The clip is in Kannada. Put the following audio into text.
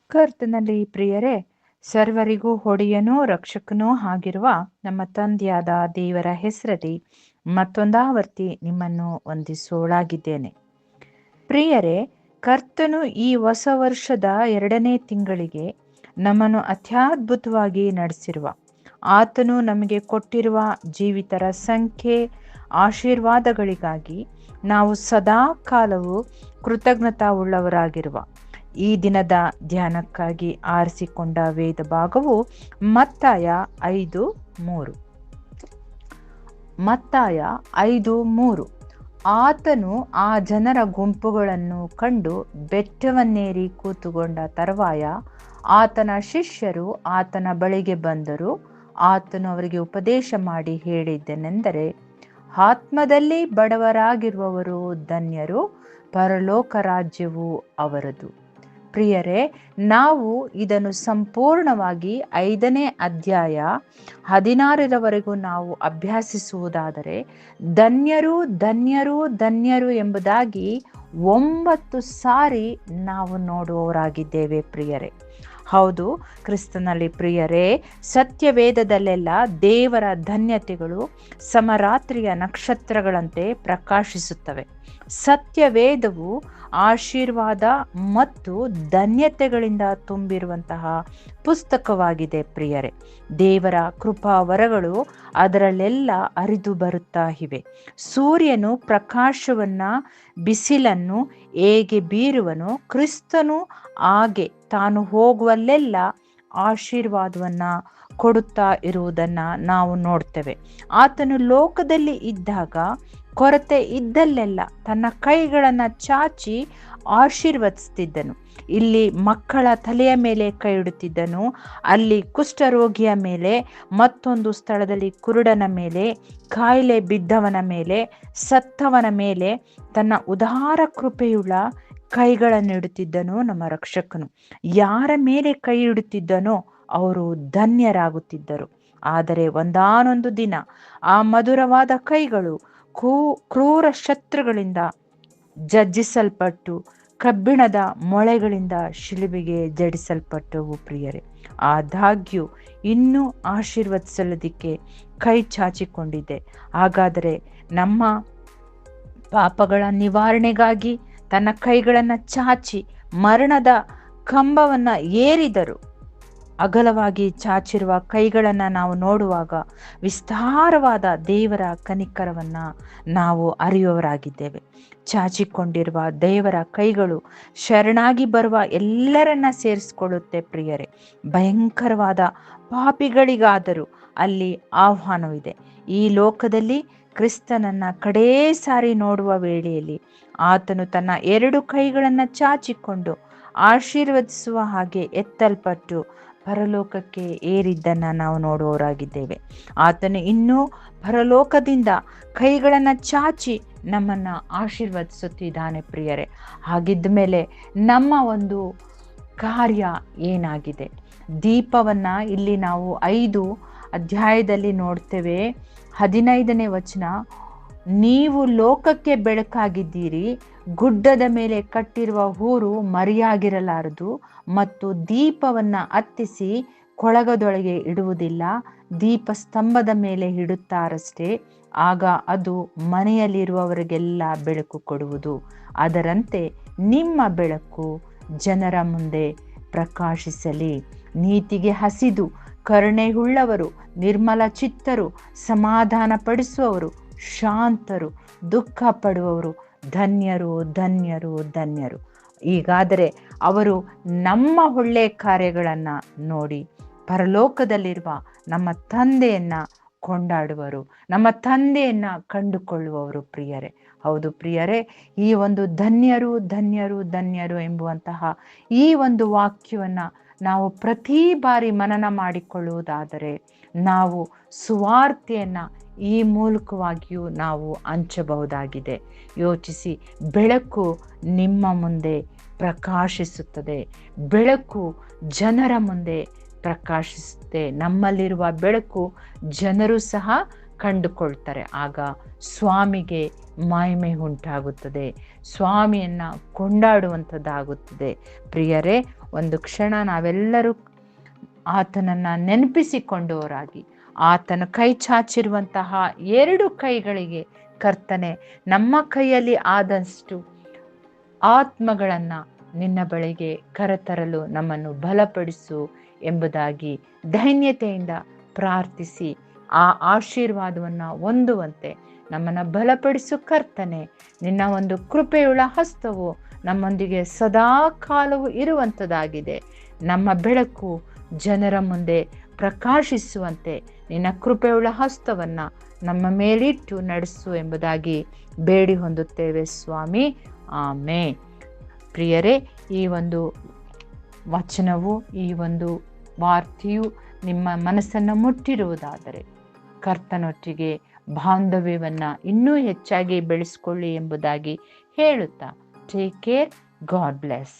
ಕರ್ತನಲ್ಲಿ ಪ್ರಿಯರೇ, ಸರ್ವರಿಗೂ ಒಡೆಯನೂ ರಕ್ಷಕನೂ ಆಗಿರುವ ನಮ್ಮ ತಂದೆಯಾದ ದೇವರ ಹೆಸರಲ್ಲಿ ಮತ್ತೊಂದಾವರ್ತಿ ನಿಮ್ಮನ್ನು ವಂದಿಸೋಳಾಗಿದ್ದೇನೆ. ಪ್ರಿಯರೇ, ಕರ್ತನು ಈ ಹೊಸ ವರ್ಷದ 2ನೇ ತಿಂಗಳಿಗೆ ನಮ್ಮನ್ನು ಅತ್ಯದ್ಭುತವಾಗಿ ನಡೆಸಿರುವ, ಆತನು ನಮಗೆ ಕೊಟ್ಟಿರುವ ಜೀವಿತರ ಸಂಖ್ಯೆ ಆಶೀರ್ವಾದಗಳಿಗಾಗಿ ನಾವು ಸದಾ ಕಾಲವು ಕೃತಜ್ಞತಾ ಉಳ್ಳವರಾಗಿರುವ ಈ ದಿನದ ಧ್ಯಾನಕ್ಕಾಗಿ ಆರಿಸಿಕೊಂಡ ವೇದ ಭಾಗವು ಮತ್ತಾಯ 5:3. ಮತ್ತಾಯ 5:3. ಆತನು ಆ ಜನರ ಗುಂಪುಗಳನ್ನು ಕಂಡು ಬೆಟ್ಟವನ್ನೇರಿ ಕೂತುಕೊಂಡ ತರುವಾಯ ಆತನ ಶಿಷ್ಯರು ಆತನ ಬಳಿಗೆ ಬಂದರು. ಆತನು ಅವರಿಗೆ ಉಪದೇಶ ಮಾಡಿ ಹೇಳಿದ್ದೇನೆಂದರೆ, ಆತ್ಮದಲ್ಲಿ ಬಡವರಾಗಿರುವವರು ಧನ್ಯರು, ಪರಲೋಕ ರಾಜ್ಯವು ಅವರದು. ಪ್ರಿಯರೇ, ನಾವು ಇದನ್ನು ಸಂಪೂರ್ಣವಾಗಿ 5ನೇ ಅಧ್ಯಾಯ 16ರವರೆಗೂ ನಾವು ಅಭ್ಯಾಸಿಸುವುದಾದರೆ ಧನ್ಯರು ಧನ್ಯರು ಧನ್ಯರು ಎಂಬುದಾಗಿ 9 ಸಾರಿ ನಾವು ನೋಡುವವರಾಗಿದ್ದೇವೆ. ಪ್ರಿಯರೇ, ಹೌದು ಕ್ರಿಸ್ತನಲ್ಲಿ ಪ್ರಿಯರೇ, ಸತ್ಯವೇದದಲ್ಲೆಲ್ಲ ದೇವರ ಧನ್ಯತೆಗಳು ಸಮರಾತ್ರಿಯ ನಕ್ಷತ್ರಗಳಂತೆ ಪ್ರಕಾಶಿಸುತ್ತವೆ. ಸತ್ಯವೇದವು ಆಶೀರ್ವಾದ ಮತ್ತು ಧನ್ಯತೆಗಳಿಂದ ತುಂಬಿರುವಂತಹ ಪುಸ್ತಕವಾಗಿದೆ. ಪ್ರಿಯರೇ, ದೇವರ ಕೃಪಾವರಗಳು ಅದರಲ್ಲೆಲ್ಲ ಹರಿದು ಬರುತ್ತಾ ಇವೆ. ಸೂರ್ಯನು ಪ್ರಕಾಶವನ್ನ ಬಿಸಿಲನ್ನು ಹೇಗೆ ಬೀರುವನೋ, ಕ್ರಿಸ್ತನು ಹಾಗೆ ತಾನು ಹೋಗುವಲ್ಲೆಲ್ಲ ಆಶೀರ್ವಾದವನ್ನ ಕೊಡುತ್ತಾ ಇರುವುದನ್ನ ನಾವು ನೋಡ್ತೇವೆ. ಆತನು ಲೋಕದಲ್ಲಿ ಇದ್ದಾಗ ಕೊರತೆ ಇದ್ದಲ್ಲೆಲ್ಲ ತನ್ನ ಕೈಗಳನ್ನು ಚಾಚಿ ಆಶೀರ್ವದಿಸುತ್ತಿದ್ದನು. ಇಲ್ಲಿ ಮಕ್ಕಳ ತಲೆಯ ಮೇಲೆ ಕೈ ಇಡುತ್ತಿದ್ದನು, ಅಲ್ಲಿ ಕುಷ್ಠರೋಗಿಯ ಮೇಲೆ, ಮತ್ತೊಂದು ಸ್ಥಳದಲ್ಲಿ ಕುರುಡನ ಮೇಲೆ, ಕಾಯಿಲೆ ಬಿದ್ದವನ ಮೇಲೆ, ಸತ್ತವನ ಮೇಲೆ ತನ್ನ ಉದಾರ ಕೃಪೆಯುಳ್ಳ ಕೈಗಳನ್ನು ಇಡುತ್ತಿದ್ದನು ನಮ್ಮ ರಕ್ಷಕನು. ಯಾರ ಮೇಲೆ ಕೈ ಇಡುತ್ತಿದ್ದನೋ ಅವರು ಧನ್ಯರಾಗುತ್ತಿದ್ದರು. ಆದರೆ ಒಂದಾನೊಂದು ದಿನ ಆ ಮಧುರವಾದ ಕೈಗಳು ಕ್ರೂರ ಶತ್ರುಗಳಿಂದ ಜಜ್ಜಿಸಲ್ಪಟ್ಟು ಕಬ್ಬಿಣದ ಮೊಳೆಗಳಿಂದ ಶಿಲುಬೆಗೆ ಜಡಿಸಲ್ಪಟ್ಟವು. ಪ್ರಿಯರೇ, ಆದಾಗ್ಯೂ ಇನ್ನೂ ಆಶೀರ್ವದಿಸಲೋದಿಕ್ಕೆ ಕೈ ಚಾಚಿಕೊಂಡಿದ್ದೆ. ಹಾಗಾದರೆ ನಮ್ಮ ಪಾಪಗಳ ನಿವಾರಣೆಗಾಗಿ ತನ್ನ ಕೈಗಳನ್ನು ಚಾಚಿ ಮರಣದ ಕಂಬವನ್ನು ಏರಿದರು. ಅಗಲವಾಗಿ ಚಾಚಿರುವ ಕೈಗಳನ್ನು ನಾವು ನೋಡುವಾಗ ವಿಸ್ತಾರವಾದ ದೇವರ ಕನಿಕರವನ್ನು ನಾವು ಅರಿಯುವವರಾಗಿದ್ದೇವೆ. ಚಾಚಿಕೊಂಡಿರುವ ದೇವರ ಕೈಗಳು ಶರಣಾಗಿ ಬರುವ ಎಲ್ಲರನ್ನ ಸೇರಿಸಿಕೊಳ್ಳುತ್ತೆ. ಪ್ರಿಯರೇ, ಭಯಂಕರವಾದ ಪಾಪಿಗಳಿಗಾದರೂ ಅಲ್ಲಿ ಆಹ್ವಾನವಿದೆ. ಈ ಲೋಕದಲ್ಲಿ ಕ್ರಿಸ್ತನನ್ನ ಕಡೇ ಸಾರಿ ನೋಡುವ ವೇಳೆಯಲ್ಲಿ ಆತನು ತನ್ನ 2 ಕೈಗಳನ್ನು ಚಾಚಿಕೊಂಡು ಆಶೀರ್ವದಿಸುವ ಹಾಗೆ ಎತ್ತಲ್ಪಟ್ಟು ಪರಲೋಕಕ್ಕೆ ಏರಿದ್ದನ್ನು ನಾವು ನೋಡುವವರಾಗಿದ್ದೇವೆ. ಆತನು ಇನ್ನೂ ಪರಲೋಕದಿಂದ ಕೈಗಳನ್ನು ಚಾಚಿ ನಮ್ಮನ್ನು ಆಶೀರ್ವದಿಸುತ್ತಿದ್ದಾನೆ. ಪ್ರಿಯರೇ, ಹಾಗಿದ್ದ ಮೇಲೆ ನಮ್ಮ ಒಂದು ಕಾರ್ಯ ಏನಾಗಿದೆ? ದೀಪವನ್ನು ಇಲ್ಲಿ ನಾವು 5 ಅಧ್ಯಾಯದಲ್ಲಿ ನೋಡ್ತೇವೆ. 15ನೇ ವಚನ, ನೀವು ಲೋಕಕ್ಕೆ ಬೆಳಕಾಗಿದ್ದೀರಿ. ಗುಡ್ಡದ ಮೇಲೆ ಕಟ್ಟಿರುವ ಊರು ಮರೆಯಾಗಿರಲಾರದು, ಮತ್ತು ದೀಪವನ್ನು ಹತ್ತಿಸಿ ಕೊಳಗದೊಳಗೆ ಇಡುವುದಿಲ್ಲ, ದೀಪಸ್ತಂಭದ ಮೇಲೆ ಇಡುತ್ತಾರಷ್ಟೇ, ಆಗ ಅದು ಮನೆಯಲ್ಲಿರುವವರಿಗೆಲ್ಲ ಬೆಳಕು ಕೊಡುವುದು. ಅದರಂತೆ ನಿಮ್ಮ ಬೆಳಕು ಜನರ ಮುಂದೆ ಪ್ರಕಾಶಿಸಲಿ. ನೀತಿಗೆ ಹಸಿದು ಕರುಣೆಯುಳ್ಳವರು, ನಿರ್ಮಲ ಚಿತ್ತರು, ಸಮಾಧಾನ ಪಡಿಸುವವರು, ಶಾಂತರು, ದುಃಖ ಪಡುವವರು ಧನ್ಯರು ಧನ್ಯರು ಧನ್ಯರು. ಹೀಗಾದರೆ ಅವರು ನಮ್ಮ ಒಳ್ಳೆಯ ಕಾರ್ಯಗಳನ್ನು ನೋಡಿ ಪರಲೋಕದಲ್ಲಿರುವ ನಮ್ಮ ತಂದೆಯನ್ನ ಕೊಂಡಾಡುವರು, ನಮ್ಮ ತಂದೆಯನ್ನ ಕಂಡುಕೊಳ್ಳುವವರು. ಪ್ರಿಯರೇ, ಹೌದು ಪ್ರಿಯರೇ, ಈ ಒಂದು ಧನ್ಯರು ಧನ್ಯರು ಧನ್ಯರು ಎಂಬುವಂತಹ ಈ ಒಂದು ವಾಕ್ಯವನ್ನು ನಾವು ಪ್ರತಿ ಬಾರಿ ಮನನ ಮಾಡಿಕೊಳ್ಳುವುದಾದರೆ ನಾವು ಸುವಾರ್ತೆಯನ್ನು ಈ ಮೂಲಕವಾಗಿಯೂ ನಾವು ಹಂಚಬಹುದಾಗಿದೆ. ಯೋಚಿಸಿ, ಬೆಳಕು ನಿಮ್ಮ ಮುಂದೆ ಪ್ರಕಾಶಿಸುತ್ತದೆ. ಬೆಳಕು ಜನರ ಮುಂದೆ ಪ್ರಕಾಶಿಸುತ್ತೆ. ನಮ್ಮಲ್ಲಿರುವ ಬೆಳಕು ಜನರು ಸಹ ಕಂಡುಕೊಳ್ತಾರೆ. ಆಗ ಸ್ವಾಮಿಗೆ ಮಹಿಮೆ ಉಂಟಾಗುತ್ತದೆ, ಸ್ವಾಮಿಯನ್ನ ಕೊಂಡಾಡುವಂಥದ್ದಾಗುತ್ತದೆ. ಪ್ರಿಯರೇ, ಒಂದು ಕ್ಷಣ ನಾವೆಲ್ಲರೂ ಆತನನ್ನು ನೆನಪಿಸಿಕೊಂಡವರಾಗಿ, ಆತನ ಕೈ ಚಾಚಿರುವಂತಹ 2 ಕೈಗಳಿಗೆ ಕರ್ತನೆ, ನಮ್ಮ ಕೈಯಲ್ಲಿ ಆದಷ್ಟು ಆತ್ಮಗಳನ್ನು ನಿನ್ನ ಬಳಿಗೆ ಕರೆತರಲು ನಮ್ಮನ್ನು ಬಲಪಡಿಸು ಎಂಬುದಾಗಿ ಧೈನ್ಯತೆಯಿಂದ ಪ್ರಾರ್ಥಿಸಿ ಆ ಆಶೀರ್ವಾದವನ್ನು ಹೊಂದುವಂತೆ ನಮ್ಮನ್ನು ಬಲಪಡಿಸು ಕರ್ತನೆ. ನಿನ್ನ ಒಂದು ಕೃಪೆಯುಳ್ಳ ಹಸ್ತವು ನಮ್ಮೊಂದಿಗೆ ಸದಾ ಕಾಲವು ಇರುವಂಥದ್ದಾಗಿದೆ. ನಮ್ಮ ಬೆಳಕು ಜನರ ಮುಂದೆ ಪ್ರಕಾಶಿಸುವಂತೆ ನಿನ್ನ ಕೃಪೆಯುಳ್ಳ ಹಸ್ತವನ್ನು ನಮ್ಮ ಮೇಲಿಟ್ಟು ನಡೆಸು ಎಂಬುದಾಗಿ ಬೇಡಿ ಹೊಂದುತ್ತೇವೆ ಸ್ವಾಮಿ. ಆಮೇನ್. ಪ್ರಿಯರೇ, ಈ ಒಂದು ವಚನವು, ಈ ಒಂದು ವಾರ್ತೆಯು ನಿಮ್ಮ ಮನಸ್ಸನ್ನು ಮುಟ್ಟಿರುವುದಾದರೆ ಕರ್ತನೊಟ್ಟಿಗೆ ಬಾಂಧವ್ಯವನ್ನು ಇನ್ನೂ ಹೆಚ್ಚಾಗಿ ಬೆಳೆಸ್ಕೊಳ್ಳಿ ಎಂಬುದಾಗಿ ಹೇಳುತ್ತಾ, ಟೇಕ್ ಕೇರ್. God bless.